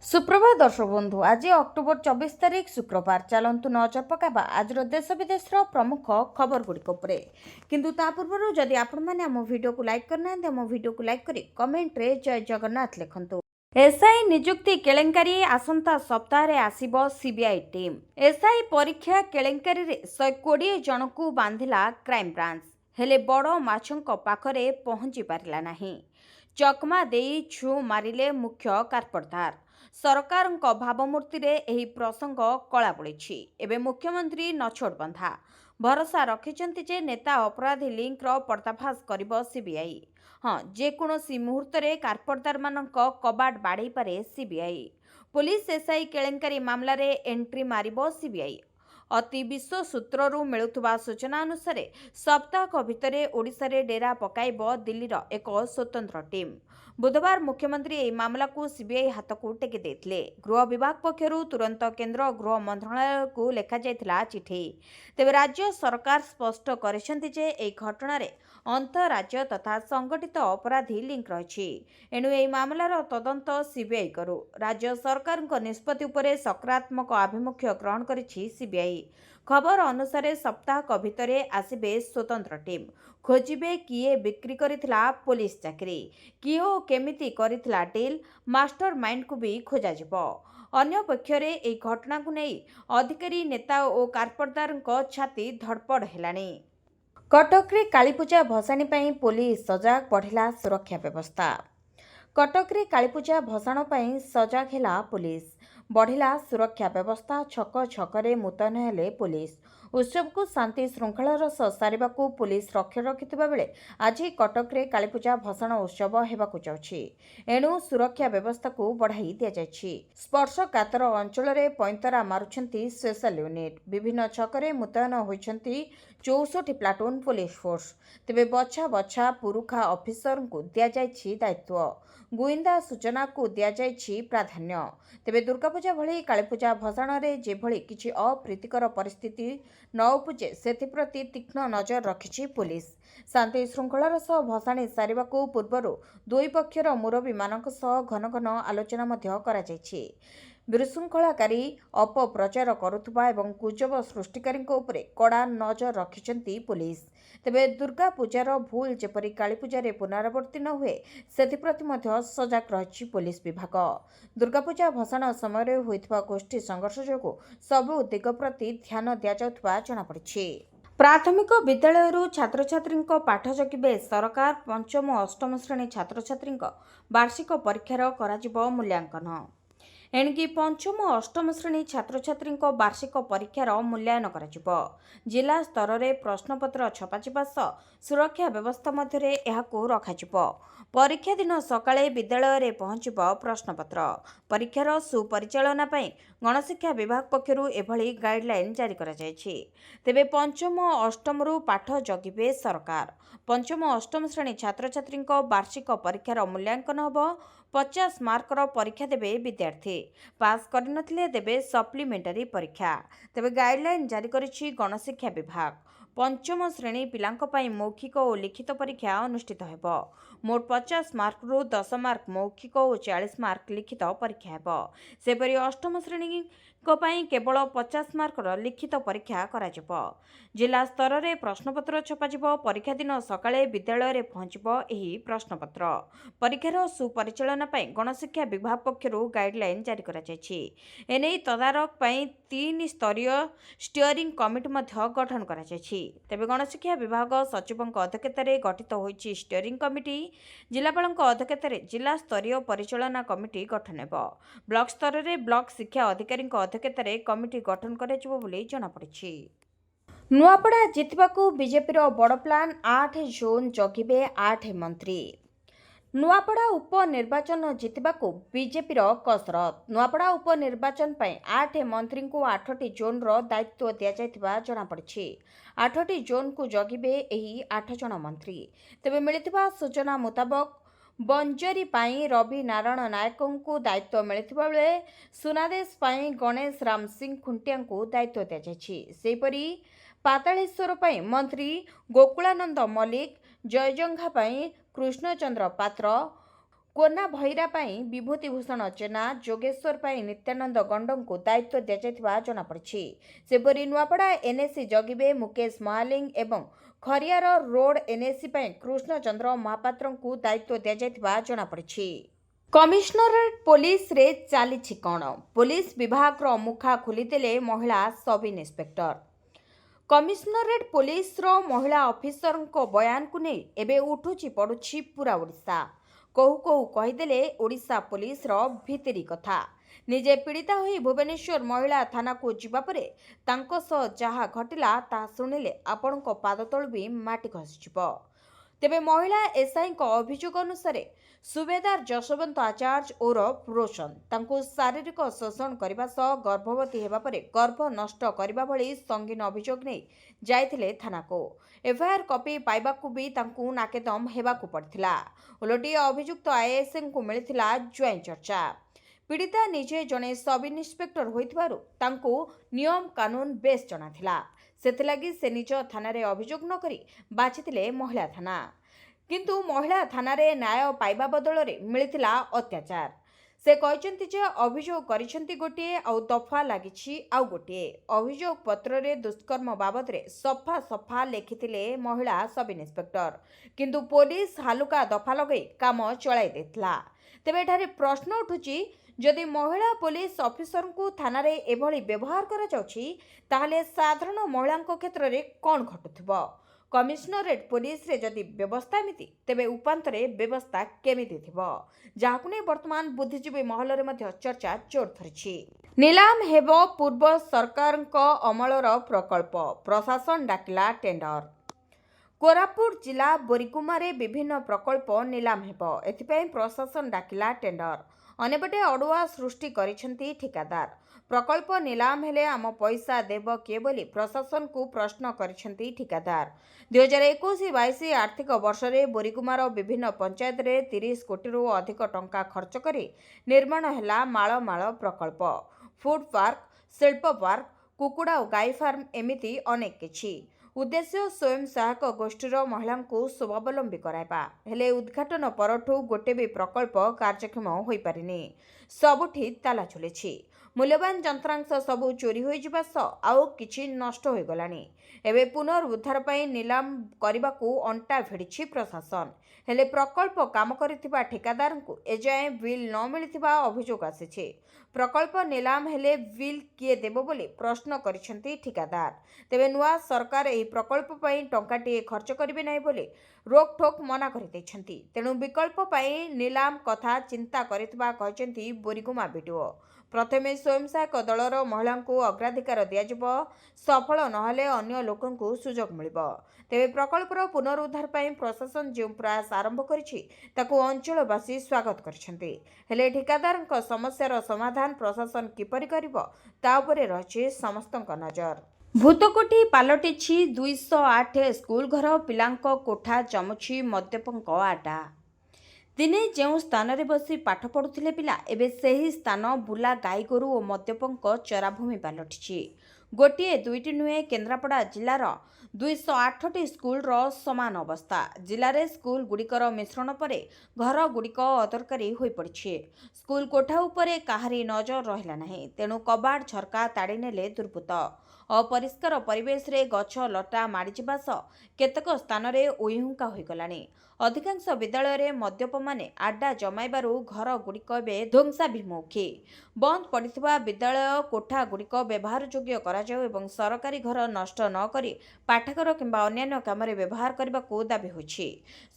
सुप्रभात दर्शक बंधु आज अक्टोबर 24 तारिख शुक्रवार चलतु नजर पकाइबा आज देश विदेश प्रमुख खबर गुड़ी किंतु ता पूर्व जदि आपण मैंने आम वीडियो को लाइक करना आम वीडियो को लाइक करी कमेंट रे जय जगन्नाथ लिखंतु। एसआई नियुक्ति केलेंकारी आसंता सप्ताह आसीबो सीबीआई टीम। एसआई परीक्षा केलेंकारी रे 120 जन को बांधिला क्राइम ब्रांच हेले बड़ माछंक पाखरे पहुंची पारिला नाही। चकमा देई छु मारिले मुख्य कारपरदार सरकार भावमूर्ति रे एही प्रसंग कला पड़ी। एबे मुख्यमंत्री नछोड़ बंधा भरोसा रखिछंती जे नेता अपराधी लिंक रो पर्दाफाश करिबो सीबीआई। हाँ जेकोसी मुहूर्त रे कारपरदार मानक कबाट बाड़े पारे सीबीआई। पुलिस एसआई केलेंकारी मामला रे एंट्री मारिबो सीबीआई। अति विश्व सूत्ररू मिलुथुबा सूचना अनुसार सप्ताह भितर ओडिशा रे डेरा पकाइबो दिल्लीर एक स्वतंत्र टीम। बुधवार मुख्यमंत्री एही मामला को सीबीआई हाथ को टेकी देथिले। गृह विभाग पक्षरु तुरंत केंद्र गृह मंत्रालय को लेखा जायथिला चिठी। तेबे राज्य सरकार स्पष्ट करिसेंती जे एही घटना रे अंतरराज्य तथा संगठित अपराधी लिंक रही। एणु एही मामलार तदंत सीबीआई करू। राज्य सरकार निष्पत्ति उपरे सकारात्मक आभिमुख्य ग्रहण करिछि सीबीआई। खबर अनुसार सप्ताह भितर आसबे स्वतंत्र टीम खोजिबे किए बिक्री करिथिला पुलिस चाकरी किए केमिति करिथिला डील मास्टर माइंड को भी खोजा जिवो। अन्य पक्षरे एही घटना को नहीं अधिकारी नेता और कारपरदार छाती धड़पड़ हेलानी। कटकरे कालीपूजा भसाणी पर पुलिस सजाग बढ़िला सुरक्षा व्यवस्था। कटकरे कालीपूजा भसाण पर सजाग हेला पुलिस बढ़िला सुरक्षा व्यवस्था छक छकरे मुतयन हेले पुलिस। उत्सव को शांति श्रृंखलार सह सारिबा को पुलिस लक्ष्य रखिथिबा बेले आज कटकरे कालीपूजा भसाण उत्सव हेबाकु जाउछि। एणु सुरक्षा व्यवस्था को बढ़ाई दिया जायछि। स्पर्शकातर अंचल रे पैंतरा मारुछंती स्पेशल यूनिट विभिन्न छकरे मुतयन होइछंती 64 प्लाटून पुलिस फोर्स। तेबे बछा बछा पुरुखा ऑफिसर को दिया जायछि दायित्व गुइंदा सूचना को दिया जायछि प्राधान्य। तेबे दुर्गापूजा भली कालीपूजा भसाण रे जेभली किछि अप्रीतिकर परिस्थिति न उपजे सेथिप्रति तीक्ष्ण नजर रखिछि पुलिस। शांति श्रृंखलार सह भसाणी सारिबाकू पूर्वरु दुई पक्षर मुरबी मानक सह घन घन आलोचना मध्य करा जायछि। विशृंखलाकारी अपप्रचार करुथुबा एवं गुजब सृष्टिकारी उपरे कड़ा नजर रखिछंती पुलिस। तेबे दुर्गा पूजार भूल जेपरी कालीपूजा रे पुनरावृत्ति न हुए सेथिप्रति मध्य सजाग रहिछि पुलिस विभाग। दुर्गा पूजा भसाण समय होइथिबा गोष्ठी संघर्ष जोगु सबु दिग प्रति ध्यान दिया जाउथबा जणा पड़िछि। प्राथमिक विद्यालय छात्र छात्री पाठ जगिबे सरकार। पंचम अष्टम श्रेणी छात्र छात्री वार्षिक परीक्षार कराजिबो मूल्यांकन। एणिकी पंचम अष्टम श्रेणी छात्र छात्री वार्षिक परीक्षार मूल्यांकन कराजिबो। जिला स्तर में प्रश्नपत्र छपाजिबा सह सुरक्षा व्यवस्था मध्यरे एहाकू रखाजिबो। परीक्षा दिन सकाळे विद्यालय रे पहुंचिबो प्रश्नपत्र। परीक्षार सुपरिचालना पई गणशिक्षा विभाग पक्षरु एभली गाइडलाइन जारी करा जायछि। तेबे पंचम अष्टम रु पाठ जगिबे सरकार। पंचम अष्टम श्रेणी छात्र छात्री वार्षिक परीक्षार मूल्यांकन होबो। 50 मार्कर परीक्षा देबे विद्यार्थी पास करनथिले देबे सप्लीमेंटारी परीक्षा। तेबे गाइडलाइन जारी करिछि गणशिक्षा विभाग। पंचम श्रेणी पिलांक पई मौखिक और लिखित परीक्षा अनुष्ठित हेबो। मोट 50 मार्क रु 10 मार्क मौखिक और 40 मार्क लिखित परीक्षा हेबो। सेपरि अष्टम श्रेणी केवल 50 मार्कर लिखित परीक्षा कराजिबो। जिला स्तर में प्रश्नपत्र छपाजिबो। परीक्षा दिन सकाळे विद्यालय रे पहुंचिबो एही प्रश्नपत्र। परीक्षार सुपरिचालना पई गणशिक्षा विभाग पक्षरु गाइडलाइन जारी करा जायछि। एनै तदारक पई 3 स्तरीय स्टीयरिंग कमिटी मध्य गठन करा जायछि। तेबे गणशिक्षा विभाग सचिवक अध्यक्षतार गठित होइछि स्टीयरिंग कमिटी। जिलापालक अध्यक्षतार जिला स्तरीय परिचालना कमिटी गठन हेबो। ब्लॉक स्तर में ब्लॉक शिक्षा अधिकारी अध्यक्षतार कमिटी गठन कराजिबो बोली जणा पड़िछि। नुआपड़ा जितबाकू बीजेपी बड़ प्लान 8 जोन जगिबे 8 मंत्री। नुआपड़ा उपनिर्वाचन जितबाकू बीजेपी कसरत। नुआपड़ा उपनिर्वाचन पर 8 मंत्री को 8टी जोन दायित्व दि जाइथिबा जणा पड़िछि। 8टी जोन को जगिबे एही 8 जण मंत्री। तेबे मिलिथिबा सूचना मुताबक बंजरी पाई रवि नारायण नायक को दायित्व मिलिथिबा बेले सुनादेश पाई गणेश राम सिंह खुंटिया को दायित्व दि जाइछि। सेहिपरि पाताळेश्वर पाई मंत्री गोकुलानंद मल्लिक, जयजंघा पाई कृष्णचंद्र पात्र, कोना भैरा ପାଇଁ ବିଭୂତିଭୂଷଣ ଜେନା, ଯୋଗେଶ୍ୱର ପାଇଁ ନିତ୍ୟାନନ୍ଦ ଗଣ୍ଡଙ୍କୁ ଦାୟିତ୍ୱ ଦିଆଯାଇଥିବା ଜଣାପଡ଼ିଛି। ସେପରି ନୂଆପଡ଼ା ଏନ୍ଏସି ଜଗିବେ ମୁକେଶ ମହାଲିଂ ଏବଂ ଖରିଆର ରୋଡ୍ ଏନ୍ଏସି ପାଇଁ କୃଷ୍ଣଚନ୍ଦ୍ର ମହାପାତ୍ରଙ୍କୁ ଦାୟିତ୍ୱ ଦିଆଯାଇଥିବା ଜଣାପଡ଼ିଛି। କମିଶନରେଟ୍ ପୋଲିସରେ ଚାଲିଛି କ'ଣ? ପୋଲିସ ବିଭାଗର ମୁଖା ଖୋଲିଦେଲେ ମହିଳା ସବ୍ ଇନ୍ସପେକ୍ଟର। କମିଶନରେଟ୍ ପୋଲିସର ମହିଳା ଅଫିସରଙ୍କ ବୟାନକୁ ନେଇ ଏବେ ଉଠୁଛି ପଡ଼ୁଛି ପୂରା ଓଡ଼ିଶା। କହୁ କହୁ କହିଦେଲେ ଓଡ଼ିଶା ପୋଲିସର ଭିତିରି କଥା। ନିଜେ ପୀଡ଼ିତା ହୋଇ ଭୁବନେଶ୍ୱର ମହିଳା ଥାନାକୁ ଯିବା ପରେ ତାଙ୍କ ସହ ଯାହା ଘଟିଲା ତାହା ଶୁଣିଲେ ଆପଣଙ୍କ ପାଦତଳୁ ବି ମାଟି ଖସିଯିବ। ତେବେ ମହିଳା ଏସ୍ଆଇଙ୍କ ଅଭିଯୋଗ ଅନୁସାରେ ସୁବେଦାର ଯଶବନ୍ତ ଆଚାର୍ଯ୍ୟ ଓରଫ ରୋଶନ ତାଙ୍କୁ ଶାରୀରିକ ଶୋଷଣ କରିବା ସହ ଗର୍ଭବତୀ ହେବା ପରେ ଗର୍ଭ ନଷ୍ଟ କରିବା ଭଳି ସଙ୍ଗୀନ ଅଭିଯୋଗ ନେଇ ଯାଇଥିଲେ ଥାନାକୁ। ଏଫ୍ଆଇଆର୍ କପି ପାଇବାକୁ ବି ତାଙ୍କୁ ନାକେଦମ ହେବାକୁ ପଡ଼ିଥିଲା। ଓଲଟି ଅଭିଯୁକ୍ତ ଆଇଏଏସ୍ଙ୍କୁ ମିଳିଥିଲା ଜ୍ୱାଇଁ ଚର୍ଚ୍ଚା। ପୀଡ଼ିତା ନିଜେ ଜଣେ ସବ୍ ଇନ୍ସପେକ୍ଟର ହୋଇଥିବାରୁ ତାଙ୍କୁ ନିୟମ କାନୁନ ବେଶ୍ ଜଣାଥିଲା। ସେଥିଲାଗି ସେ ନିଜ ଥାନାରେ ଅଭିଯୋଗ ନ କରି ବାଛିଥିଲେ ମହିଳା ଥାନା। କିନ୍ତୁ ମହିଳା ଥାନାରେ ନ୍ୟାୟ ପାଇବା ବଦଳରେ ମିଳିଥିଲା ଅତ୍ୟାଚାର। ସେ କହିଛନ୍ତି ଯେ ଅଭିଯୋଗ କରିଛନ୍ତି ଗୋଟିଏ ଆଉ ଦଫା ଲାଗିଛି ଆଉ ଗୋଟିଏ। ଅଭିଯୋଗ ପତ୍ରରେ ଦୁଷ୍କର୍ମ ବାବଦରେ ସଫା ସଫା ଲେଖିଥିଲେ ମହିଳା ସବ୍ ଇନ୍ସପେକ୍ଟର, କିନ୍ତୁ ପୋଲିସ ହାଲୁକା ଦଫା ଲଗାଇ କାମ ଚଳାଇ ଦେଇଥିଲା। ତେବେ ଏଠାରେ ପ୍ରଶ୍ନ ଉଠୁଛି, ଯଦି ମହିଳା ପୋଲିସ ଅଫିସରଙ୍କୁ ଥାନାରେ ଏଭଳି ବ୍ୟବହାର କରାଯାଉଛି ତାହେଲେ ସାଧାରଣ ମହିଳାଙ୍କ କ୍ଷେତ୍ରରେ କ'ଣ ଘଟୁଥିବ? କମିଶନରେଟ୍ ପୋଲିସରେ ଯଦି ବ୍ୟବସ୍ଥା ଏମିତି, ତେବେ ଉପାନ୍ତରେ ବ୍ୟବସ୍ଥା କେମିତି ଥିବ, ଯାହାକୁ ନେଇ ବର୍ତ୍ତମାନ ବୁଦ୍ଧିଜୀବୀ ମହଲରେ ମଧ୍ୟ ଚର୍ଚ୍ଚା ଜୋର ଧରିଛି। ନିଲାମ ହେବ ପୂର୍ବ ସରକାରଙ୍କ ଅମଳର ପ୍ରକଳ୍ପ, ପ୍ରଶାସନ ଡାକିଲା ଟେଣ୍ଡର। କୋରାପୁଟ ଜିଲ୍ଲା ବୋରିଗୁମାରେ ବିଭିନ୍ନ ପ୍ରକଳ୍ପ ନିଲାମ ହେବ। ଏଥିପାଇଁ ପ୍ରଶାସନ ଡାକିଲା ଟେଣ୍ଡର। ଅନ୍ୟପଟେ ଅଡୁଆ ସୃଷ୍ଟି କରିଛନ୍ତି ଠିକାଦାର। ପ୍ରକଳ୍ପ ନିଲାମ ହେଲେ ଆମ ପଇସା ଦେବ କିଏ ବୋଲି ପ୍ରଶାସନକୁ ପ୍ରଶ୍ନ କରିଛନ୍ତି ଠିକାଦାର। 2021-22 ଆର୍ଥିକ ବର୍ଷରେ ବୋରିଗୁମାର ବିଭିନ୍ନ ପଞ୍ଚାୟତରେ 30 କୋଟିରୁ ଅଧିକ ଟଙ୍କା ଖର୍ଚ୍ଚ କରି ନିର୍ମାଣ ହେଲା ମାଳ ମାଳ ପ୍ରକଳ୍ପ। ଫୁଡ୍ ପାର୍କ, ଶିଳ୍ପ ପାର୍କ, କୁକୁଡ଼ା ଓ ଗାଈ ଫାର୍ମ ଏମିତି ଅନେକ କିଛି। ଉଦ୍ଦେଶ୍ୟ ସ୍ୱୟଂ ସହାୟକ ଗୋଷ୍ଠୀର ମହିଳାଙ୍କୁ ସ୍ୱାବଲମ୍ବୀ କରାଇବା। ହେଲେ ଉଦ୍ଘାଟନ ପରଠୁ ଗୋଟେ ବି ପ୍ରକଳ୍ପ କାର୍ଯ୍ୟକ୍ଷମ ହୋଇପାରିନି। ସବୁଠି ତାଲା ଝୁଲିଛି। ମୂଲ୍ୟବାନ ଯନ୍ତ୍ରାଂଶ ସବୁ ଚୋରି ହୋଇଯିବା ସହ ଆଉ କିଛି ନଷ୍ଟ ହୋଇଗଲାଣି। ଏବେ ପୁନରୁଦ୍ଧାର ପାଇଁ ନିଲାମ କରିବାକୁ ଅଣ୍ଟା ଭିଡ଼ିଛି ପ୍ରଶାସନ। ହେଲେ ପ୍ରକଳ୍ପ କାମ କରିଥିବା ଠିକାଦାରଙ୍କୁ ଏଯାଏଁ ବିଲ୍ ନ ମିଳିଥିବା ଅଭିଯୋଗ ଆସିଛି। ପ୍ରକଳ୍ପ ନିଲାମ ହେଲେ ବିଲ୍ କିଏ ଦେବ ବୋଲି ପ୍ରଶ୍ନ କରିଛନ୍ତି ଠିକାଦାର। ତେବେ ନୂଆ ସରକାର ଏହି ପ୍ରକଳ୍ପ ପାଇଁ ଟଙ୍କାଟିଏ ଖର୍ଚ୍ଚ କରିବେ ନାହିଁ ବୋଲି ରୋକଠୋକ ମନା କରିଦେଇଛନ୍ତି। ତେଣୁ ବିକଳ୍ପ ପାଇଁ ନିଲାମ କଥା ଚିନ୍ତା କରିଥିବା କହିଛନ୍ତି ବୋରିଗୁମା ବିଡିଓ। ପ୍ରଥମେ ସ୍ୱୟଂ ସହାୟକ ଦଳର ମହିଳାଙ୍କୁ ଅଗ୍ରାଧିକାର ଦିଆଯିବ, ସଫଳ ନହେଲେ ଅନ୍ୟ ଲୋକଙ୍କୁ ସୁଯୋଗ ମିଳିବ। ତେବେ ପ୍ରକଳ୍ପର ପୁନରୁଦ୍ଧାର ପାଇଁ ପ୍ରଶାସନ ଯେଉଁ ପ୍ରୟାସ ଆରମ୍ଭ କରିଛି ତାକୁ ଅଞ୍ଚଳବାସୀ ସ୍ୱାଗତ କରିଛନ୍ତି। ହେଲେ ଠିକାଦାରଙ୍କ ସମସ୍ୟାର ସମାଧାନ ପ୍ରଶାସନ କିପରି କରିବ ତା ଉପରେ ରହିଛି ସମସ୍ତଙ୍କ ନଜର। ଭୂତକୋଠି ପାଲଟିଛି 208 ସ୍କୁଲ ଘର, ପିଲାଙ୍କ କୋଠା ଜମୁଛି ମଦ୍ୟପଙ୍କ ଆଡ୍ଡା। ଦିନେ ଯେଉଁ ସ୍ଥାନରେ ବସି ପାଠ ପଢ଼ୁଥିଲେ ପିଲା, ଏବେ ସେହି ସ୍ଥାନ ବୁଲା ଗାଈଗୋରୁ ଓ ମଦ୍ୟପଙ୍କ ଚରାଭୂମି ପାଲଟିଛି। ଗୋଟିଏ ଦୁଇଟି ନୁହେଁ, କେନ୍ଦ୍ରାପଡ଼ା ଜିଲ୍ଲାର 208ଟି ସ୍କୁଲର ସମାନ ଅବସ୍ଥା। ଜିଲ୍ଲାରେ ସ୍କୁଲ ଗୁଡ଼ିକର ମିଶ୍ରଣ ପରେ ଘରଗୁଡ଼ିକ ଅଦରକାରୀ ହୋଇପଡ଼ିଛି। ସ୍କୁଲ କୋଠା ଉପରେ କାହାରି ନଜର ରହିଲା ନାହିଁ। ତେଣୁ କବାଟ ଝରକା ତାଡ଼ି ନେଲେ ଦୁର୍ବୃତ୍ତ। ଅପରିଷ୍କାର ପରିବେଶରେ ଗଛ ଲତା ମାଡ଼ିଯିବା ସହ କେତେକ ସ୍ଥାନରେ ଉଇହୁଙ୍କା ହୋଇଗଲାଣି। ଅଧିକାଂଶ ବିଦ୍ୟାଳୟରେ ମଦ୍ୟପମାନେ ଆଡ୍ଡା ଜମାଇବାରୁ ଘରଗୁଡ଼ିକ ଏବେ ଧ୍ୱଂସାଭିମୁଖୀ। ବନ୍ଦ ପଡ଼ିଥିବା ବିଦ୍ୟାଳୟ କୋଠାଗୁଡ଼ିକ ବ୍ୟବହାରଯୋଗ୍ୟ କରାଯାଉ ଏବଂ ସରକାରୀ ଘର ନଷ୍ଟ ନ କରି ପାଠାଗାର କିମ୍ବା ଅନ୍ୟାନ୍ୟ କାମରେ ବ୍ୟବହାର କରିବାକୁ ଦାବି ହୋଇଛି।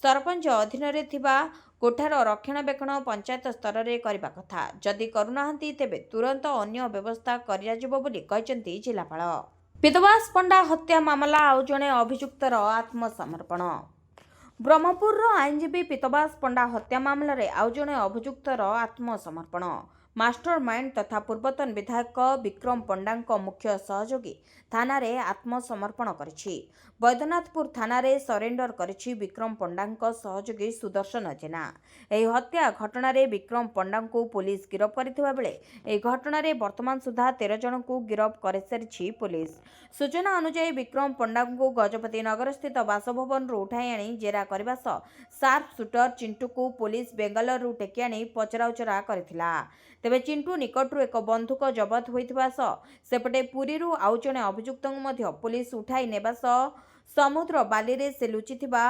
ସରପଞ୍ଚ ଅଧୀନରେ ଥିବା କୋଠାର ରକ୍ଷଣାବେକ୍ଷଣ ପଞ୍ଚାୟତ ସ୍ତରରେ କରିବା କଥା। ଯଦି କରୁନାହାନ୍ତି ତେବେ ତୁରନ୍ତ ଅନ୍ୟ ବ୍ୟବସ୍ଥା କରାଯିବ ବୋଲି କହିଛନ୍ତି ଜିଲ୍ଲାପାଳ। ପୀତବାସ ପଣ୍ଡା ହତ୍ୟା ମାମଲା ଆଉ ଜଣେ ଅଭିଯୁକ୍ତର ଆତ୍ମସମର୍ପଣ। ବ୍ରହ୍ମପୁରର ଆଇନଜୀବୀ ପୀତବାସ ପଣ୍ଡା ହତ୍ୟା ମାମଲାରେ ଆଉ ଜଣେ ଅଭିଯୁକ୍ତର ଆତ୍ମସମର୍ପଣ। मास्टर माइंड तथा पूर्वतन विधायक विक्रम पंडा मुख्य सहयोगी थाना रे आत्मसमर्पण करिछि। बैद्यनाथपुर थाना रे सरेंडर करिछि विक्रम पंडा सहयोगी सुदर्शन जेना। एही हत्या घटना रे विक्रम पंडा को पुलिस गिरफ करथिबा बेले एही घटना रे वर्तमान सुधा 13 जन को गिरफ कर सारिछि पुलिस। सूचना अनुसार विक्रम पंडा को गजपति नगर स्थित बासभवन रु उठाई आनी जेरा करबा सह शार्प शूटर चिंटू को पुलिस बेंगालुरु टेकी आनी पचराउचरा करथिला। तेबे चिंटू निकटरू एक बंधुक जबत होइथिबा सह सेपटे पुरीरू आउ जणे अभियुक्तଙ୍କୁ ମଧ୍ୟ पुलिस उठाई नेबा सह समुद्र बाली से लुचिथिबा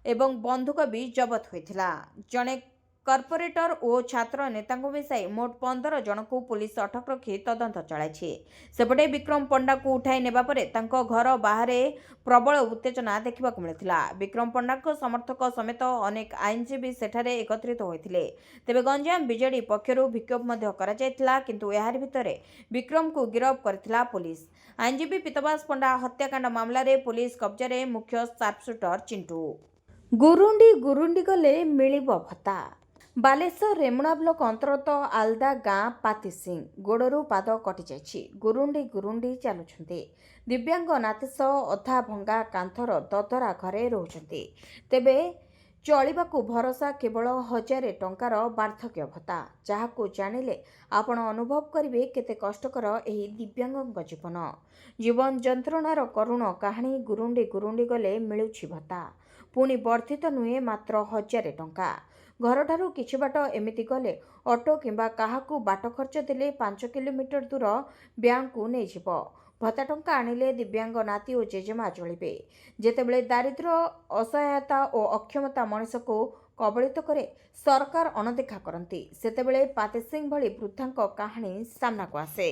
एवं बंधुक भी जबत होइथिला। जणे कॉर्पोरेटर और छात्र नेता मिसाई मोट 15 जन को पुलिस अटक रखी तदंत चलाई। सेपटे विक्रम पंडा को उठाई नेबा परे तांको घर बाहर प्रबल उत्तेजना देखा मिलता। विक्रम पंडा समर्थक समेत अनेक आईनजीवी सेठारे एकत्रित होते। तेबे गंजाम बीजेडी पक्षरु विक्षोभ करा किंतु यार भितरे विक्रम को गिरफ करथिला पुलिस। आईनजीवी पीतवास पंडा हत्याकांड मामला रे पुलिस कब्जा मुख्य शार्पशूटर चिंटू। गुरुंडी गले मिलिब भत्ता। बालेश्वर रेमुणा ब्लॉक अंतर्गत आलदा गाँ पाती सिंह गोड़ू पाद कटि जाइछि। गुरुंडी चलुछन्ति। दिव्यांग नाती सह अधा भंगा कांथर ददरा घरे रोचन्ति। तेबे चलिबाकू भरोसा केवल 1000 टंकार वार्धक्य भत्ता, जहाकू जानिले आपण अनुभव करिवे केते कष्टकर एही दिव्यांग जीवन जंत्रणार करुण कहानी। गुरुंडी गले मिलुछि भत्ता, पुणी वर्धित नुहे मात्र 1000 टंका। घरठारू किछि बाट एमिति गले ऑटो किंबा काहाकू बाट खर्च देले 5 किलोमीटर दूर बैंक को नहीं जिवो। भत्ता टंका आनिले दिव्यांग नाती और जेजेमा चलिबे। जेतेबेले दारिद्र्य असहायता और अक्षमता मनुष्य को कबलित करे सरकार अणदेखा करती, सेतेबेले पाती सिंह भली वृद्धांक कहानी सामना को आसे।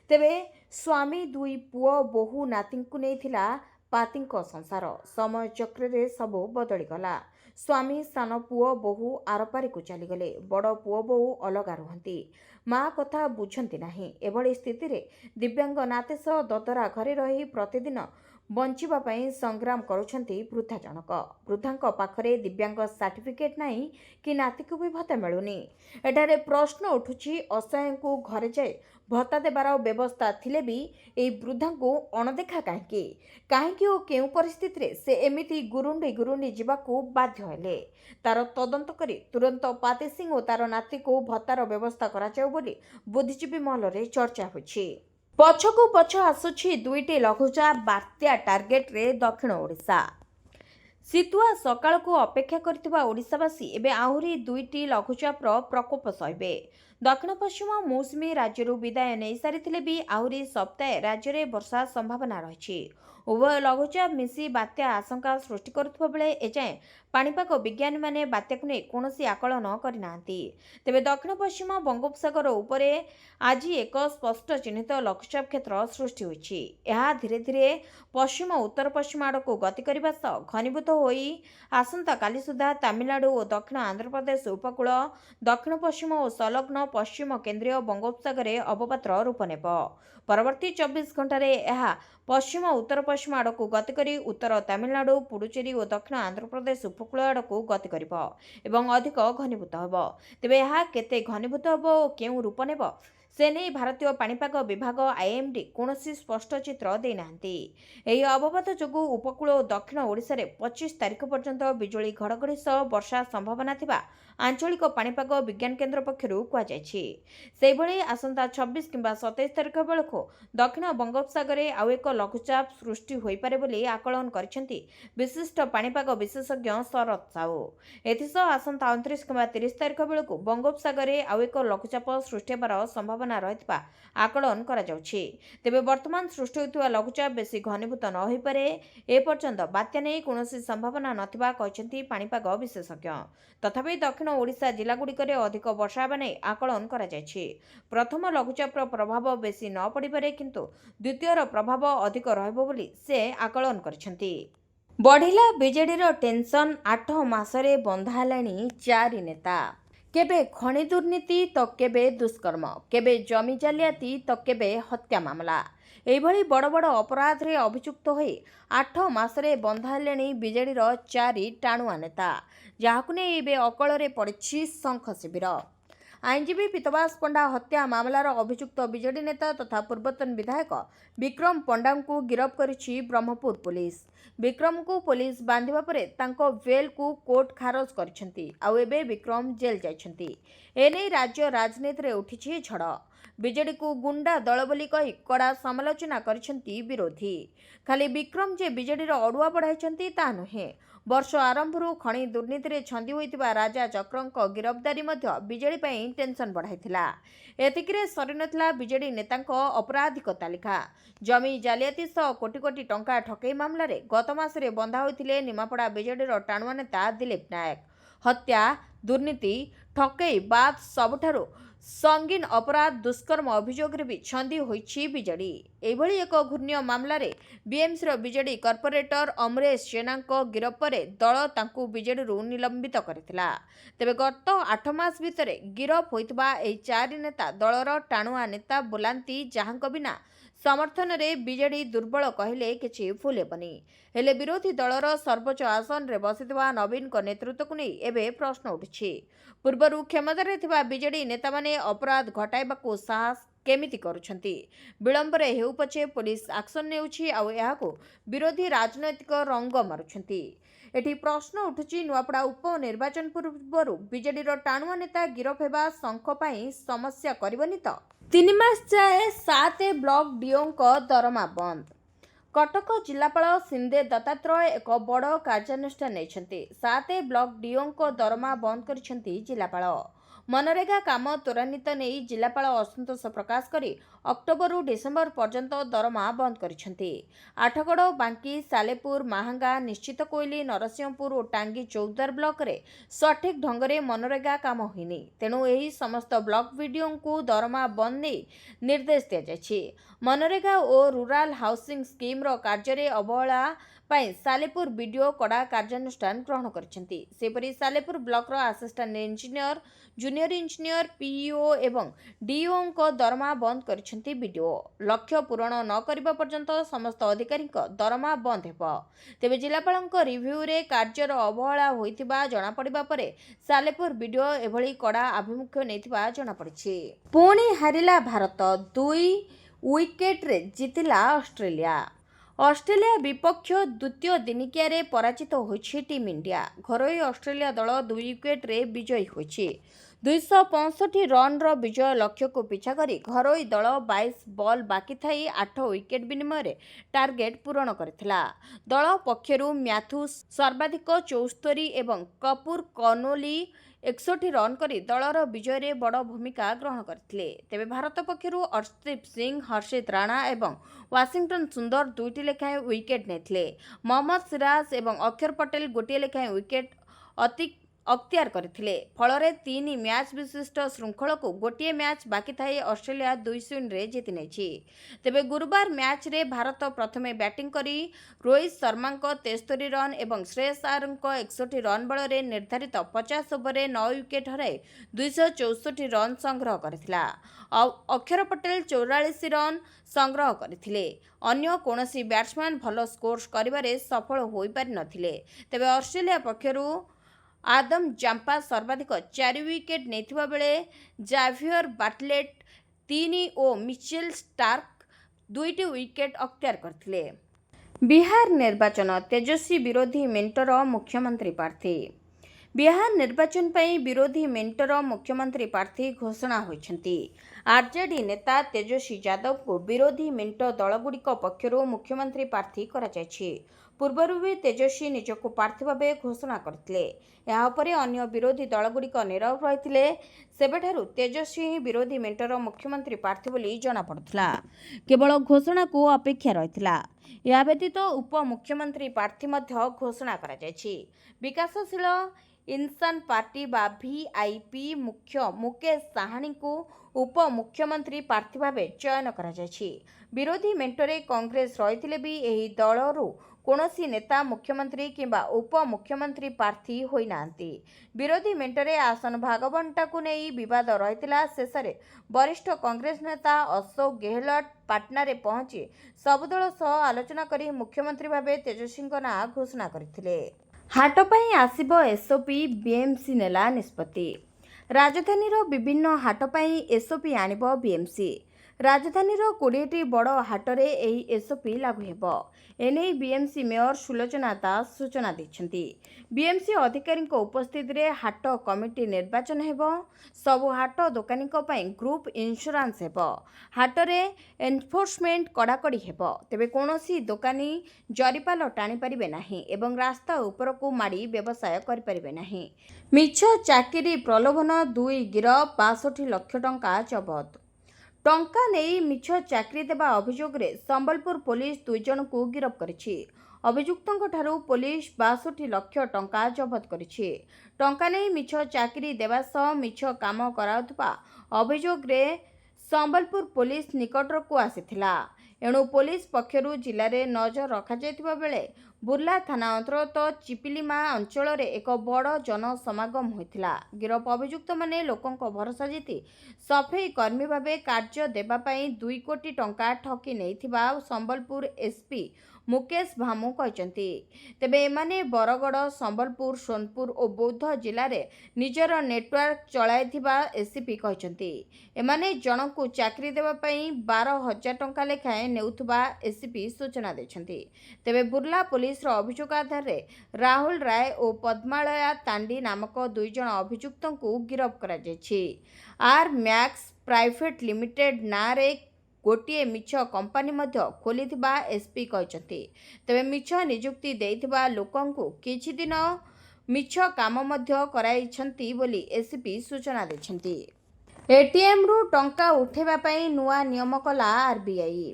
तेबे स्वामी 2 पुओ बोहू नाती को नेइथिला पातींको संसार। समय चक्र रे सबु बदली गला। स्वामी सान पुओ बोहू आरपारी को चलीगले। बड़ पुओ बोहू अलगा रुहंती, माँ कथा बुझंती नाही। एभली स्थिति रे दिव्यांग नाती सह ददरा घरे रही प्रतिदिन बंचिबा पई संग्राम करुछंती वृद्धा जनक। वृद्धांक पाखरे दिव्यांग सर्टिफिकेट नाही कि नाती को भी भत्ता मिलुनी। एठारे प्रश्न उठुछि, असहाय को घरे जाए भत्ता देबार व्यवस्था थिले भी एई वृद्धा को अणदेखा काहेकि और केउ परिस्थिति रे से एमिति गुरुंडी जिबाकू बाध्य हेले। तार तदंत करी तुरंत पाती सिंह और तार नाती को भत्तार व्यवस्था करा जाऊ बोली बुद्धिजीवी महल रे चर्चा होछि। पछकू पछ आसुछि 2टी लघुचाप बात्या टार्गेट रे दक्षिण ओडिशा। शीतुआ सकाळ को अपेक्षा करथिबा ओडिशावासी एबे आहुरी 2टी लघुचापर प्रकोप सहिबे। दक्षिण पश्चिम मौसुमी राज्यरू विदाय नहीं सारी भी आहुरी सप्ताहे राज्य में वर्षा संभावना रही। उभय लघुचाप मिसी बात्या आशंका सृष्टि करुवा बेले एजाएं पाणीपाग विज्ञानी माने बात्या को नहीं कौन आकलन करना। तेबे दक्षिण पश्चिम बंगोपसागर उपरे आज एक स्पष्ट चिन्हित लघुचाप क्षेत्र सृष्टि होइछि। यह धीरे धीरे पश्चिम उत्तर पश्चिम आड़ को गति करने सह घनीभूत होई आसंता काली सुधा तमिलनाडु और दक्षिण आंध्र प्रदेश उपकूल दक्षिण पश्चिम और संलग्न पश्चिम केन्द्रीय बंगोपसागर अवपातर रूप नेब। परवर्ती 24 घंटे यह पश्चिम उत्तर पश्चिम आड़ को गति करी उत्तर तमिलनाडु पुडुचेरी और दक्षिण आंध्र प्रदेश उपकूल आड़ को गति करिब एवं अधिक घनीभूत हेब। तेबे यह केते घनीभूत हेब और केउ रूप नेब से नहीं भारतीय पाणीपाग विभाग आईएमडी कौन स्पष्ट चित्र देना। यह अवपात जो उपकूल और दक्षिण ओडिशा रे 25 तारिख पर्यंत बिजुली घड़घड़ी सह वर्षा संभावना थिबा आंचलिक पाणीपाग विज्ञान केन्द्र पक्षरु कुआଯାଇଛି। सेहिभଳି आसंता 26 किंबा 27 तारिख बेलको दक्षिण बंगोपसागर आउ एक लघुचाप सृष्टि होई पारे बोली आकलन करिसेंती विशिष्ट पाणीपाग विशेषज्ञ शरद साहू। एथिसह आसंता 29 किंबा 30 तारिख बेलको बंगोपसागर आउ एक लघुचाप सृष्टि हेबार संभावना रहितबा आकलन करा जाउछि। तेबे वर्तमान सृष्टि होइतबा लघुचाप बेसी घनीभूत न होई पारे ए पर्यंत बात्या नै कोनोसी संभावना नथिबा कहिसेंती पाणीपाग विशेषज्ञ। तथापि दक्षिण ओडिशा जिलागुड़िकरे अधिक वर्षा हेबा नै आकलन करा जायछि। प्रथम लघुचापर प्रभाव बेसी न पड़िपारे किंतु द्वितीयर प्रभाव अधिक रहबो बोली से आकलन करिसेंती। बढ़िला बीजेडीर टेंशन 8 मासरे बंधा हेलाणी 4 नेता। केबे खनि दुर्नीति तो केबे दुष्कर्म, केबे जमी जालियाती तो केबे हत्या मामला। एभली बड़ बड़ अपराध रे अभियुक्त होई 8 मासरे बंधा हेलेणी बीजेडीर 4 टाणुआ नेता, जहाकु नै एबे अकଳରେ पड़िछि शंख शिविर। आईनजीवी पीतवास पंडा हत्या मामलार अभियुक्त बीजेडी नेता तथा पूर्वतन विधायक विक्रम पंडा को गिरफ्त करिछि ब्रह्मपुर पुलिस। विक्रम को पुलिस बांधिबा परे तांको बेल को कोर्ट खारज करिसेंती आउ एबे विक्रम जेल जाइछंती। एने राज्य राजनीति रे उठिछि झड़। बीजेडी को गुंडा दल बोली कही कड़ा समालोचना करिसेंती विरोधी। खाली विक्रम जे बीजेडी रो अडुआ बढ़ाइछंती ता नुहे। वर्ष आरंभरू खଣି दुर्नीति रे छंदी होइतिबा राजा चक्रंक गिरफ्तारी मध्य बीजेडी पई टेंशन बढ़ाइथिला। एतिकिरे सरी नथिला बीजेडी नेतांक अपराधिक तालिका। जमी जालियाती सह कोटी कोटी टंका ठकई मामला रे गत मासरे बंधा होइथिले निमापड़ा बीजेडी रो टाणुआ नेता दिलीप नायक। हत्या, दुर्नीति, ठकई बाद सबुठारू संगीन अपराध दुष्कर्म अभियोग भी छंदी होइछि बीजेडी। एभली एक घूर्ण्य मामला रे बीएमसी रो बीजेडी कॉर्पोरेटर अमरेश जेना गिरफ पर दल तांकू बीजेडी रु निलंबित करथिला। तेबे गत 8 मास भितरे गिरफ होइतबा एही 4 नेता दलर टाणुआ नेता बोलांती जहांक बिना समर्थन रे बीजेडी दुर्बल कहले किछि भूल हेबनी। हेले विरोधी दलर सर्वोच्च आसन रे बसितबा नवीन को नेतृत्व को नहीं एबे प्रश्न उठिछि। पूर्वरु क्षमता रे थिबा बीजेडी नेता माने अपराध घटाइबाकू साहस केमिति करुछंती। विलंबरे हेउ पछे पुलिस एक्शन नेउछि आ एहाकू विरोधी राजनैतिक रंग मारुछंती। एठी प्रश्न उठुछि नुआपड़ा उपनिर्वाचन पूर्वरु बीजेडी रो टाणुआ नेता गिरफ हेबा शंख पई समस्या करबनी त। 3 मास जाए 7 ब्लॉक डीओंक दरमा बंद। कटक जिलापाल सिंधे दत्तात्रय एक बड़ कार्यानुष्ठान नहीं। 7 ब्लॉक डीओंक दरमा बंद करिसेंती जिलापाल। मनरेगा काम त्वरान्वित नहीं जिलापाल असंतोष प्रकाश करी अक्टोबर डिसेम्बर पर्यंत दरमा बंद करिसेंती। आठगड़, बांकी, सालेपुर, माहांगा, निश्चित कोइली, नरसिंहपुर और टांगी चौदार ब्लॉक रे सठिक ढंग से मनरेगा काम होइनी। तेणु एही समस्त ब्लॉक वीडियो को दरमा बंद नहीं निर्देश दिया जायछि। मनरेगा और रूराल हाउसिंग स्कीम रो कार्य रे अवहेला पाई सालेपुर वीडियो कड़ा कार्यानुष्ठान ग्रहण करिसेंती। सेपरि सालेपुर ब्लॉक रो assistant engineer, junior engineer, PEO एवं डीओ को दरमा बंद करिसेंती वीडियो। लक्ष्य पूरण न करिबा पर्यंत समस्त अधिकारी दरमा बंद हेबो। तेबे जिलापालक रिव्यू रे कार्यर अवहेला होइतिबा जणा पड़िबा परे सालेपुर वीडियो एभली कड़ा आभिमुख्य नेतिबा जणा पड़िछि। पुणी हारिला भारत, 2 विकेट रे जितिला ऑस्ट्रेलिया। ऑस्ट्रेलिया विपक्ष द्वितीय दिनिकिया रे पराजित होइछि टीम इंडिया। घरोई ऑस्ट्रेलिया दल 2 विकेट रे विजयी होइछि। 265 रन रो विजय लक्ष्य को पिछा करी घरोई दल 22 बॉल बाकी थाई 8 विकेट विनिमय रे टार्गेट पूरण करथिला। दल पक्षरु मैथ्यू सर्वाधिक 74 एवं कपूर कनोली 61 रन करी दलर विजय रे बड़ भूमिका ग्रहण करथिले। तेबे भारत पक्षरु अर्शदीप सिंह, हर्षित राणा एवं वाशिंगटन सुंदर 2टी लेखाएं विकेट नेथिले। मोहम्मद सिराज एवं अक्षर पटेल गोटे लेखाएं विकेट अख्तियार करथिले। फलरे 3 मैच विशिष्ट श्रृंखला को गोटे मैच बाकी थाई ऑस्ट्रेलिया 2-0 रे जीति नेछि। तेबे गुरुवार मैच रे भारत प्रथमे बैटिंग करी रोहित शर्मा को 73 रन एवं श्रेयस अय्यर को 61 रन बल रे निर्धारित 50 ओवर रे 9 विकेट हराई 264 रन संग्रह करथिला। अक्षर पटेल 44 रन संग्रह करथिले। अन्य कोनोसी बैट्समैन भलो स्कोर करिबारे सफल होई पारि नथिले। तेबे ऑस्ट्रेलिया पक्षरु आदम जांपा सर्वाधिक 4 विकेट नेथिबा बेले जावियर बाटलेट 3 और मिचेल स्टार्क 2टी विकेट अख्तियार करथिले। बिहार निर्वाचन, तेजस्वी विरोधी मेंटर मुख्यमंत्री प्रार्थी। बिहार निर्वाचन पर विरोधी मेंटर मुख्यमंत्री प्रार्थी घोषणा होइछंती। आरजेडी नेता तेजस्वी यादव को विरोधी मेंट दलगुड़िक पक्षरु मुख्यमंत्री प्रार्थी करा जायछि। पूर्वरु भी तेजस्वी निजको प्रार्थी भावे घोषणा करथिले। या उपरे अन्य विरोधी दलगुड़िक नीरव रहिथिले। सेबेठारु तेजस्वी ही विरोधी मेंटर मुख्यमंत्री प्रार्थी बोली जना पड़ुथिला। केवल घोषणा को अपेक्षा रहिथिला। या व्यतीत उपमुख्यमंत्री प्रार्थी मध्य घोषणा करा जायछि। विकासशील इंसान पार्टी बा वीआईपी मुख्य मुकेश साहानी को उपमुख्यमंत्री प्रार्थी भावे चयन करा जायछि। विरोधी मेंटरे कांग्रेस रहिथिले भी एही दलरू कोनोसी नेता मुख्यमंत्री किंबा उपमुख्यमंत्री प्रार्थी होई नांती। विरोधी मेंटरे आसन भागबंटा को नहीं विवाद रहितिला। शेषरे वरिष्ठ कांग्रेस नेता अशोक गेहलोत पाटना रे पहुंची सब दल सह आलोचना करी मुख्यमंत्री भावे तेजस्वी ना घोषणा करथिले। हाट पई आसीबो एसओपी, बीएमसी नेला निष्पत्ति। ରାଜଧାନୀର ବିଭିନ୍ନ ହାଟ ପାଇଁ ଏସ୍ଓପି ଆଣିବ ବିଏମ୍ସି। ରାଜଧାନୀର 20ଟି ବଡ଼ ହାଟରେ ଏହି ଏସ୍ଓପି ଲାଗୁ ହେବ। ଏନେଇ ବିଏମ୍ସି ମେୟର ସୁଲୋଚନା ଦାସ ସୂଚନା ଦେଇଛନ୍ତି। ବିଏମ୍ସି ଅଧିକାରୀଙ୍କ ଉପସ୍ଥିତିରେ ହାଟ କମିଟି ନିର୍ବାଚନ ହେବ। ସବୁ ହାଟ ଦୋକାନୀଙ୍କ ପାଇଁ ଗ୍ରୁପ୍ ଇନ୍ସୁରାନ୍ସ ହେବ। ହାଟରେ ଏନ୍ଫୋର୍ସମେଣ୍ଟ କଡ଼ାକଡ଼ି ହେବ। ତେବେ କୌଣସି ଦୋକାନୀ ଜରିପାଲ ଟାଣିପାରିବେ ନାହିଁ ଏବଂ ରାସ୍ତା ଉପରକୁ ମାଡ଼ି ବ୍ୟବସାୟ କରିପାରିବେ ନାହିଁ। ମିଛ ଚାକିରି ପ୍ରଲୋଭନ 2 ଗିରଫ 62 ଲକ୍ଷ ଟଙ୍କା ଜବତ। ଟଙ୍କା ନେଇ ମିଛ ଚାକିରି ଦେବା ଅଭିଯୋଗରେ ସମ୍ବଲପୁର ପୋଲିସ 2 ଜଣଙ୍କୁ ଗିରଫ କରିଛି। ଅଭିଯୁକ୍ତଙ୍କଠାରୁ ପୋଲିସ 62 ଲକ୍ଷ ଟଙ୍କା ଜବତ କରିଛି। ଟଙ୍କା ନେଇ ମିଛ ଚାକିରି ଦେବା ସହ ମିଛ କାମ କରାଉଥିବା ଅଭିଯୋଗରେ ସମ୍ବଲପୁର ପୋଲିସ ନିକଟକୁ ଆସିଥିଲା। ଏଣୁ ପୋଲିସ ପକ୍ଷରୁ ଜିଲ୍ଲାରେ ନଜର ରଖାଯାଇଥିବା ବେଳେ ବୁର୍ଲା ଥାନା ଅନ୍ତର୍ଗତ ଚିପିଲିମା ଅଞ୍ଚଳରେ ଏକ ବଡ଼ ଜନସମାଗମ ହୋଇଥିଲା। ଗିରଫ ଅଭିଯୁକ୍ତମାନେ ଲୋକଙ୍କ ଭରସା ଜିତି ସଫେଇ କର୍ମୀ ଭାବେ କାର୍ଯ୍ୟ ଦେବା ପାଇଁ 2 କୋଟି ଟଙ୍କା ଠକି ନେଇଥିବା ସମ୍ବଲପୁର ଏସ୍ପି ମୁକେଶ ଭାମୁ କହିଛନ୍ତି। ତେବେ ଏମାନେ ବରଗଡ଼, ସମ୍ବଲପୁର, ସୋନପୁର ଓ ବୌଦ୍ଧ ଜିଲ୍ଲାରେ ନିଜର ନେଟୱାର୍କ ଚଳାଇଥିବା ଏସ୍ପି କହିଛନ୍ତି। ଏମାନେ ଜଣଙ୍କୁ ଚାକିରି ଦେବା ପାଇଁ 12,000 ଟଙ୍କା ଲେଖାଏଁ ନେଉଥିବା ଏସ୍ପି ସୂଚନା ଦେଇଛନ୍ତି। ତେବେ ବୁର୍ଲା ପୋଲିସର ଅଭିଯୋଗ ଆଧାରରେ ରାହୁଲ ରାୟ ଓ ପଦ୍ମାଳୟା ତାଣ୍ଡି ନାମକ 2 ଜଣ ଅଭିଯୁକ୍ତଙ୍କୁ ଗିରଫ କରାଯାଇଛି। ଆର୍ ମ୍ୟାକ୍ସ ପ୍ରାଇଭେଟ ଲିମିଟେଡ୍ ନାଁରେ ଗୋଟିଏ ମିଛ କମ୍ପାନୀ ମଧ୍ୟ ଖୋଲିଥିବା ଏସ୍ପି କହିଛନ୍ତି। ତେବେ ମିଛ ନିଯୁକ୍ତି ଦେଇଥିବା ଲୋକଙ୍କୁ କିଛି ଦିନ ମିଛ କାମ ମଧ୍ୟ କରାଇଛନ୍ତି ବୋଲି ଏସ୍ପି ସୂଚନା ଦେଇଛନ୍ତି। ଏଟିଏମ୍ରୁ ଟଙ୍କା ଉଠାଇବା ପାଇଁ ନୂଆ ନିୟମ କଲା ଆର୍ବିଆଇ।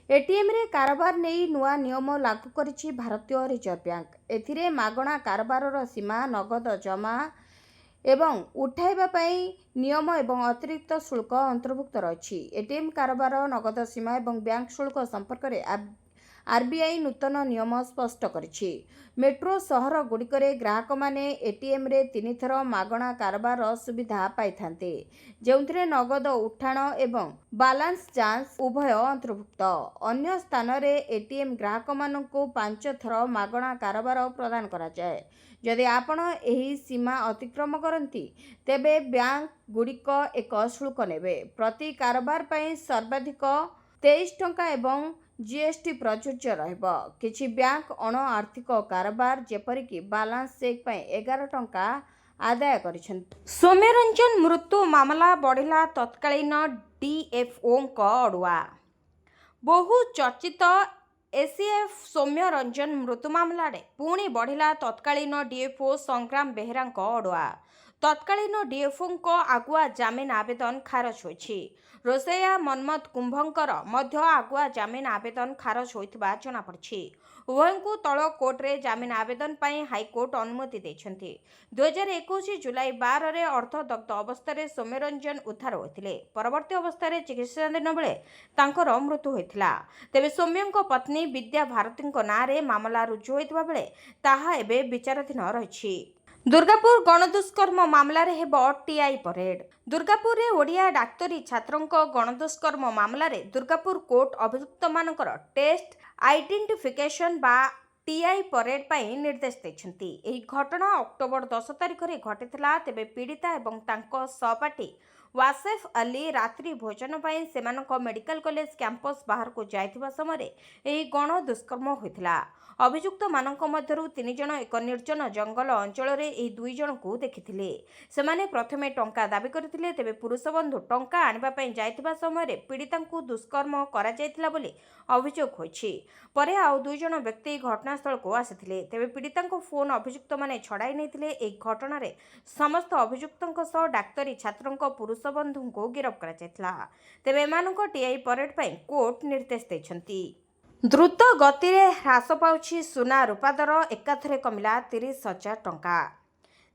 ଏଟିଏମ୍ରେ କାରବାର ନେଇ ନୂଆ ନିୟମ ଲାଗୁ କରିଛି ଭାରତୀୟ ରିଜର୍ଭ ବ୍ୟାଙ୍କ। ଏଥିରେ ମାଗଣା କାରବାରର ସୀମା, ନଗଦ ଜମା ଏବଂ ଉଠାଇବା ପାଇଁ ନିୟମ ଏବଂ ଅତିରିକ୍ତ ଶୁଳ୍କ ଅନ୍ତର୍ଭୁକ୍ତ ରହିଛି। ଏଟିଏମ୍ କାରବାର, ନଗଦ ସୀମା ଏବଂ ବ୍ୟାଙ୍କ ଶୁଳ୍କ ସମ୍ପର୍କରେ ଆର୍ବିଆଇ ନୂତନ ନିୟମ ସ୍ପଷ୍ଟ କରିଛି। ମେଟ୍ରୋ ସହରଗୁଡ଼ିକରେ ଗ୍ରାହକମାନେ ଏଟିଏମ୍ରେ 3 ଥର ମାଗଣା କାରବାରର ସୁବିଧା ପାଇଥାନ୍ତି, ଯେଉଁଥିରେ ନଗଦ ଉଠାଣ ଏବଂ ବାଲାନ୍ସ ଯାଞ୍ଚ ଉଭୟ ଅନ୍ତର୍ଭୁକ୍ତ। ଅନ୍ୟ ସ୍ଥାନରେ ଏଟିଏମ୍ ଗ୍ରାହକମାନଙ୍କୁ 5 ଥର ମାଗଣା କାରବାର ପ୍ରଦାନ କରାଯାଏ। ଯଦି ଆପଣ ଏହି ସୀମା ଅତିକ୍ରମ କରନ୍ତି, ତେବେ ବ୍ୟାଙ୍କଗୁଡ଼ିକ ଏକ ଶୁଳ୍କ ନେବେ। ପ୍ରତି କାରବାର ପାଇଁ ସର୍ବାଧିକ 23 ଟଙ୍କା ଏବଂ ଜିଏସ୍ଟି ପ୍ରଯୁଜ୍ୟ ରହିବ। କିଛି ବ୍ୟାଙ୍କ ଅଣ ଆର୍ଥିକ କାରବାର, ଯେପରିକି ବାଲାନ୍ସ ଚେକ୍ ପାଇଁ 11 ଟଙ୍କା ଆଦାୟ କରିଛନ୍ତି। ସୌମ୍ୟରଞ୍ଜନ ମୃତ୍ୟୁ ମାମଲା ବଢ଼ିଲା ତତ୍କାଳୀନ ଡିଏଫ୍ଓଙ୍କ ଅଡ଼ୁଆ। ବହୁ ଚର୍ଚ୍ଚିତ ଏସିଏଫ୍ ସୌମ୍ୟରଞ୍ଜନ ମୃତ୍ୟୁ ମାମଲାରେ ପୁଣି ବଢ଼ିଲା ତତ୍କାଳୀନ ଡିଏଫ୍ଓ ସଂଗ୍ରାମ ବେହେରାଙ୍କ ଅଡ଼ୁଆ। ତତ୍କାଳୀନ ଡିଏଫ୍ଓଙ୍କ ଆଗୁଆ ଜାମିନ ଆବେଦନ ଖାରଜ ହୋଇଛି। ରୋଷେୟା ମନ୍ମଥ କୁମ୍ଭଙ୍କର ମଧ୍ୟ ଆଗୁଆ ଜାମିନ ଆବେଦନ ଖାରଜ ହୋଇଥିବା ଜଣାପଡ଼ିଛି। ଉଭୟଙ୍କୁ ତଳ କୋର୍ଟରେ ଜାମିନ ଆବେଦନ ପାଇଁ ହାଇକୋର୍ଟ ଅନୁମତି ଦେଇଛନ୍ତି। 2021 ଜୁଲାଇ 12ରେ ଅର୍ଦ୍ଧଦଗ୍ଧ ଅବସ୍ଥାରେ ସୌମ୍ୟରଞ୍ଜନ ଉଦ୍ଧାର ହୋଇଥିଲେ। ପରବର୍ତ୍ତୀ ଅବସ୍ଥାରେ ଚିକିତ୍ସାଧୀନ ବେଳେ ତାଙ୍କର ମୃତ୍ୟୁ ହୋଇଥିଲା। ତେବେ ସୌମ୍ୟଙ୍କ ପତ୍ନୀ ବିଦ୍ୟା ଭାରତୀଙ୍କ ନାଁରେ ମାମଲା ରୁଜୁ ହୋଇଥିବା ବେଳେ ତାହା ଏବେ ବିଚାରାଧୀନ ରହିଛି। ଦୁର୍ଗାପୁର ଗଣଦୁଷ୍କର୍ମ ମାମଲାରେ ହେବ ଟିଆଇ ପରେଡ୍। ଦୁର୍ଗାପୁରରେ ଓଡ଼ିଆ ଡାକ୍ତରୀ ଛାତ୍ରଙ୍କ ଗଣଦୁଷ୍କର୍ମ ମାମଲାରେ ଦୁର୍ଗାପୁର କୋର୍ଟ ଅଭିଯୁକ୍ତମାନଙ୍କର ଟେଷ୍ଟ ଆଇଡେଣ୍ଟିଫିକେସନ୍ ବା ଟିଆଇ ପରେଡ୍ ପାଇଁ ନିର୍ଦ୍ଦେଶ ଦେଇଛନ୍ତି। ଏହି ଘଟଣା ଅକ୍ଟୋବର 10 ତାରିଖରେ ଘଟିଥିଲା। ତେବେ ପୀଡ଼ିତା ଏବଂ ତାଙ୍କ ସହପାଠୀ ୱାସେଫ ଅଲି ରାତ୍ରି ଭୋଜନ ପାଇଁ ସେମାନଙ୍କ ମେଡିକାଲ କଲେଜ କ୍ୟାମ୍ପସ ବାହାରକୁ ଯାଇଥିବା ସମୟରେ ଏହି ଗଣଦୁଷ୍କର୍ମ ହୋଇଥିଲା। ଅଭିଯୁକ୍ତମାନଙ୍କ ମଧ୍ୟରୁ 3 ଜଣ ଏକ ନିର୍ଜନ ଜଙ୍ଗଲ ଅଞ୍ଚଳରେ ଏହି 2 ଜଣଙ୍କୁ ଦେଖିଥିଲେ। ସେମାନେ ପ୍ରଥମେ ଟଙ୍କା ଦାବି କରିଥିଲେ। ତେବେ ପୁରୁଷ ବନ୍ଧୁ ଟଙ୍କା ଆଣିବା ପାଇଁ ଯାଇଥିବା ସମୟରେ ପୀଡ଼ିତାଙ୍କୁ ଦୁଷ୍କର୍ମ କରାଯାଇଥିଲା ବୋଲି ଅଭିଯୋଗ ହୋଇଛି। ପରେ ଆଉ 2 ଜଣ ବ୍ୟକ୍ତି ଘଟଣାସ୍ଥଳକୁ ଆସିଥିଲେ। ତେବେ ପୀଡ଼ିତାଙ୍କ ଫୋନ୍ ଅଭିଯୁକ୍ତମାନେ ଛଡ଼ାଇ ନେଇଥିଲେ। ଏହି ଘଟଣାରେ ସମସ୍ତ ଅଭିଯୁକ୍ତଙ୍କ ସହ ଡାକ୍ତରୀ ଛାତ୍ରଙ୍କ ପୁରୁଷ ବନ୍ଧୁଙ୍କୁ ଗିରଫ କରାଯାଇଥିଲା। ତେବେ ଏମାନଙ୍କ ଟିଆଇ ପରେଡ୍ ପାଇଁ କୋର୍ଟ ନିର୍ଦ୍ଦେଶ ଦେଇଛନ୍ତି। ଦ୍ରୁତ ଗତିରେ ହ୍ରାସ ପାଉଛି ସୁନା ରୂପା ଦର, ଏକାଥରେ କମିଲା 30,000 ଟଙ୍କା।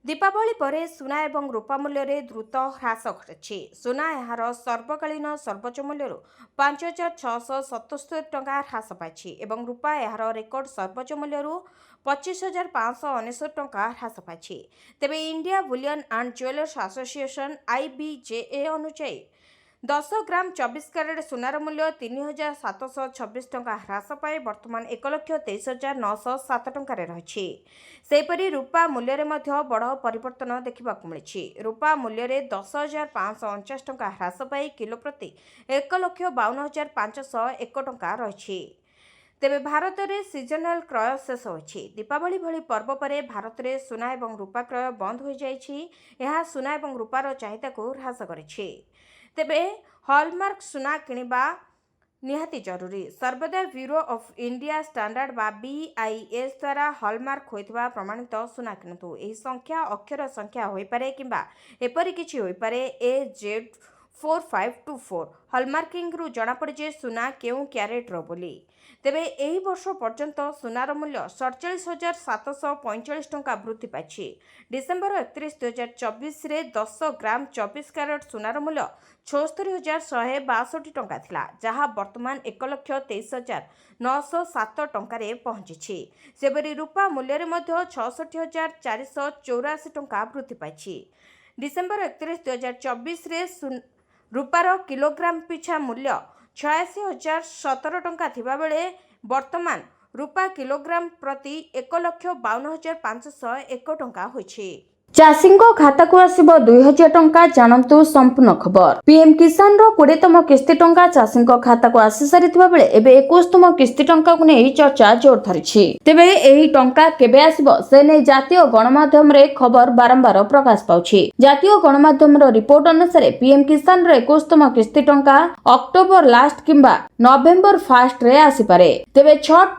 ଦୀପାବଳି ପରେ ସୁନା ଏବଂ ରୂପା ମୂଲ୍ୟରେ ଦ୍ରୁତ ହ୍ରାସ ଘଟିଛି। ସୁନା ଏହାର ସର୍ବକାଳୀନ ସର୍ବୋଚ୍ଚ ମୂଲ୍ୟରୁ 5,677 ଟଙ୍କା ହ୍ରାସ ପାଇଛି ଏବଂ ରୂପା ଏହାର ରେକର୍ଡ ସର୍ବୋଚ୍ଚ ମୂଲ୍ୟରୁ 25,599 ଟଙ୍କା ହ୍ରାସ ପାଇଛି। ତେବେ India bullion and jewellers association (IBJA) ଅନୁଯାୟୀ 10 ଗ୍ରାମ 24 କ୍ୟାରେଟ୍ ସୁନାର ମୂଲ୍ୟ 3,726 ଟଙ୍କା ହ୍ରାସ ପାଇ ବର୍ତ୍ତମାନ 1,23,907 ଟଙ୍କାରେ ରହିଛି। ସେହିପରି ରୂପା ମୂଲ୍ୟରେ ମଧ୍ୟ ବଡ଼ ପରିବର୍ତ୍ତନ ଦେଖିବାକୁ ମିଳିଛି। ରୂପା ମୂଲ୍ୟରେ 10,549 ଟଙ୍କା ହ୍ରାସ ପାଇ କିଲୋ ପ୍ରତି 1,52,501 ଟଙ୍କା ରହିଛି। ତେବେ ଭାରତରେ ସିଜନାଲ କ୍ରୟ ଶେଷ ହୋଇଛି। ଦୀପାବଳି ଭଳି ପର୍ବ ପରେ ଭାରତରେ ସୁନା ଏବଂ ରୂପା କ୍ରୟ ବନ୍ଦ ହୋଇଯାଇଛି। ଏହା ସୁନା ଏବଂ ରୂପାର ଚାହିଦାକୁ ହ୍ରାସ କରିଛି। ତେବେ ହଲମାର୍କ ସୁନା କିଣିବା ନିହାତି ଜରୁରୀ। ସର୍ବଦା ବ୍ୟୁରୋ ଅଫ୍ ଇଣ୍ଡିଆ ଷ୍ଟାଣ୍ଡାର୍ଡ ବା BIS ଦ୍ୱାରା ହଲମାର୍କ ହୋଇଥିବା ପ୍ରମାଣିତ ସୁନା କିଣନ୍ତୁ। ଏହି ସଂଖ୍ୟା ଅକ୍ଷର ସଂଖ୍ୟା ହୋଇପାରେ କିମ୍ବା ଏପରି କିଛି ହୋଇପାରେ। AZ4524 ହଲମାର୍କିଂରୁ ଜଣାପଡ଼େ ଯେ ସୁନା କେଉଁ କ୍ୟାରେଟ୍ର ବୋଲି। ତେବେ ଏହି ବର୍ଷ ପର୍ଯ୍ୟନ୍ତ ସୁନାର ମୂଲ୍ୟ 47,745 ଟଙ୍କା ବୃଦ୍ଧି ପାଇଛି। ଡିସେମ୍ବର 31, 2024ରେ 10 ଗ୍ରାମ 24 କ୍ୟାରେଟ୍ ସୁନାର ମୂଲ୍ୟ 76,162 ଟଙ୍କା ଥିଲା, ଯାହା ବର୍ତ୍ତମାନ 1,23,907 ଟଙ୍କାରେ ପହଞ୍ଚିଛି। ସେପରି ରୂପା ମୂଲ୍ୟରେ ମଧ୍ୟ 66,484 ଟଙ୍କା ବୃଦ୍ଧି ପାଇଛି। ଡିସେମ୍ବର 31, 2024ରେ ରୂପାର କିଲୋଗ୍ରାମ ପିଛା ମୂଲ୍ୟ 86,017 ଟଙ୍କା ଥିବାବେଳେ ବର୍ତ୍ତମାନ ରୂପା କିଲୋଗ୍ରାମ ପ୍ରତି 1,52,501 ଟଙ୍କା ହୋଇଛି। ଚାଷୀଙ୍କ ଖାତାକୁ ଆସିବ 2,000 ଟଙ୍କା, ଜାଣନ୍ତୁ ସମ୍ପୂର୍ଣ୍ଣ ଖବର। ପିଏମ୍ କିଷାନର 20ତମ କିସ୍ତି ଟଙ୍କା ଚାଷୀଙ୍କ ଖାତାକୁ ଆସି ସାରିଥିବା ବେଳେ ଏବେ 21ତମ କିସ୍ତି ଟଙ୍କାକୁ ନେଇ ଚର୍ଚ୍ଚା ଜୋର ଧରିଛି। ତେବେ ଏହି ଟଙ୍କା କେବେ ଆସିବ ସେ ନେଇ ଜାତୀୟ ଗଣମାଧ୍ୟମରେ ଖବର ବାରମ୍ବାର ପ୍ରକାଶ ପାଉଛି। ଜାତୀୟ ଗଣମାଧ୍ୟମର ରିପୋର୍ଟ ଅନୁସାରେ ପିଏମ୍ କିଷାନର 21ତମ କିସ୍ତି ଟଙ୍କା ଅକ୍ଟୋବର ଲାଷ୍ଟ କିମ୍ବା ନଭେମ୍ବର ଫାର୍ଷ୍ଟରେ ଆସିପାରେ। ତେବେ ଛଟ୍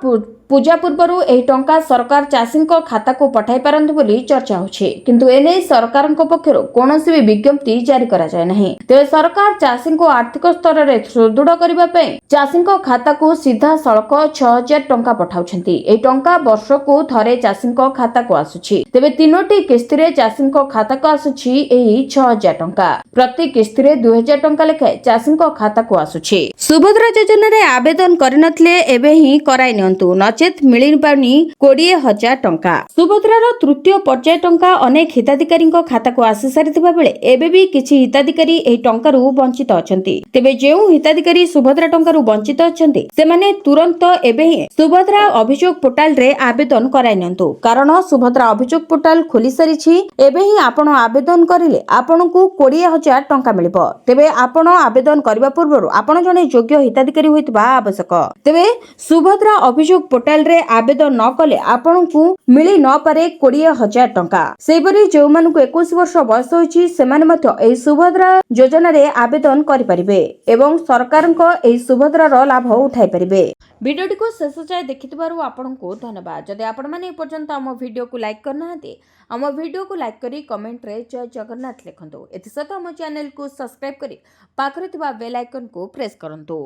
ପୂଜା ପୂର୍ବରୁ ଏହି ଟଙ୍କା ସରକାର ଚାଷୀଙ୍କ ଖାତାକୁ ପଠାଇ ପାରନ୍ତି ବୋଲି ଚର୍ଚ୍ଚା ହେଉଛି। କିନ୍ତୁ ଏନେଇ ସରକାରଙ୍କ ପକ୍ଷରୁ କୌଣସି ବି ବିଜ୍ଞପ୍ତି ଜାରି କରାଯାଏ ନାହିଁ। ତେବେ ସରକାର ଚାଷୀଙ୍କୁ ଆର୍ଥିକ ସ୍ତରରେ ସୁଦୃଢ଼ କରିବା ପାଇଁ ଚାଷୀଙ୍କ ଖାତାକୁ ସିଧାସଳଖ 6,000 ଟଙ୍କା ପଠାଉଛନ୍ତି। ଏହି ଟଙ୍କା ବର୍ଷକୁ ଥରେ ଚାଷୀଙ୍କ ଖାତାକୁ ଆସୁଛି। ତେବେ 3ଟି କିସ୍ତିରେ ଚାଷୀଙ୍କ ଖାତାକୁ ଆସୁଛି ଏହି 6,000 ଟଙ୍କା। ପ୍ରତି କିସ୍ତିରେ 2,000 ଟଙ୍କା ଲେଖାଏଁ ଚାଷୀଙ୍କ ଖାତାକୁ ଆସୁଛି। ସୁଭଦ୍ରା ଯୋଜନାରେ ଆବେଦନ କରିନଥିଲେ ଏବେ ହିଁ କରାଇ ନିଅନ୍ତୁ, ନଚେତ୍ ମିଳିବନି 20,000 ଟଙ୍କା। ସୁଭଦ୍ରାର ତୃତୀୟ ପର୍ଯ୍ୟାୟ ଟଙ୍କା ଅନେକ ହିତାଧିକାରୀଙ୍କ ଖାତାକୁ ଆସି ସାରିଥିବା ବେଳେ ଏବେ ବି କିଛି ହିତାଧିକାରୀ ଏହି ଟଙ୍କାରୁ ବଞ୍ଚିତ ଅଛନ୍ତି। ତେବେ ଯେଉଁ ହିତାଧିକାରୀ ସୁଭଦ୍ରା ଟଙ୍କାରୁ ବଞ୍ଚିତ ଅଛନ୍ତି ସେମାନେ ତୁରନ୍ତ ଏବେ ହିଁ ସୁଭଦ୍ରା ଅଭିଯୋଗ ପୋର୍ଟାଲରେ ଆବେଦନ କରାଇ ନିଅନ୍ତୁ। କାରଣ ସୁଭଦ୍ରା ଅଭିଯୋଗ ପୋର୍ଟାଲ ଖୋଲି ସାରିଛି। ଏବେ ହିଁ ଆପଣ ଆବେଦନ କରିଲେ ଆପଣଙ୍କୁ 20,000 ଟଙ୍କା ମିଳିବ। ତେବେ ଆପଣ ଆବେଦନ କରିବା ପୂର୍ବରୁ ଆପଣ ଜଣେ ଯୋଗ୍ୟ ହିତାଧିକାରୀ ହୋଇଥିବା ଆବଶ୍ୟକ। ତେବେ ସୁଭଦ୍ରା ଅଭିଯୋଗ ପୋର୍ଟାଲରେ ଆବେଦନ ନ କଲେ ଆପଣଙ୍କୁ ମିଳି ନପାରେ 20,000 ଟଙ୍କା। ସେହିପରି ଯେଉଁମାନଙ୍କୁ 21 ବର୍ଷ ବୟସ ହୋଇଛି ସେମାନେ ମଧ୍ୟ ଏହି ସୁଭଦ୍ରା ଯୋଜନାରେ ଆବେଦନ କରିପାରିବେ ଏବଂ ସରକାରଙ୍କ ଏହି ସୁଭଦ୍ରାର ଲାଭ ଉଠାଇ ପାରିବେ। ଭିଡିଓଟିକୁ ଶେଷ ଯାଏ ଦେଖିଥିବାରୁ ଆପଣଙ୍କୁ ଧନ୍ୟବାଦ। ଯଦି ଆପଣମାନେ ଏପର୍ଯ୍ୟନ୍ତ ଆମ ଭିଡିଓକୁ ଲାଇକ୍ କରିନାହାନ୍ତି, ଆମ ଭିଡିଓକୁ ଲାଇକ୍ କରି କମେଣ୍ଟରେ ଜୟ ଜଗନ୍ନାଥ ଲେଖନ୍ତୁ। ଏଥିସହିତ ଆମ ଚ୍ୟାନେଲକୁ ସବସ୍କ୍ରାଇବ୍ କରି ପାଖରେ ଥିବା ବେଲ୍ ଆଇକନକୁ ପ୍ରେସ୍ କରନ୍ତୁ।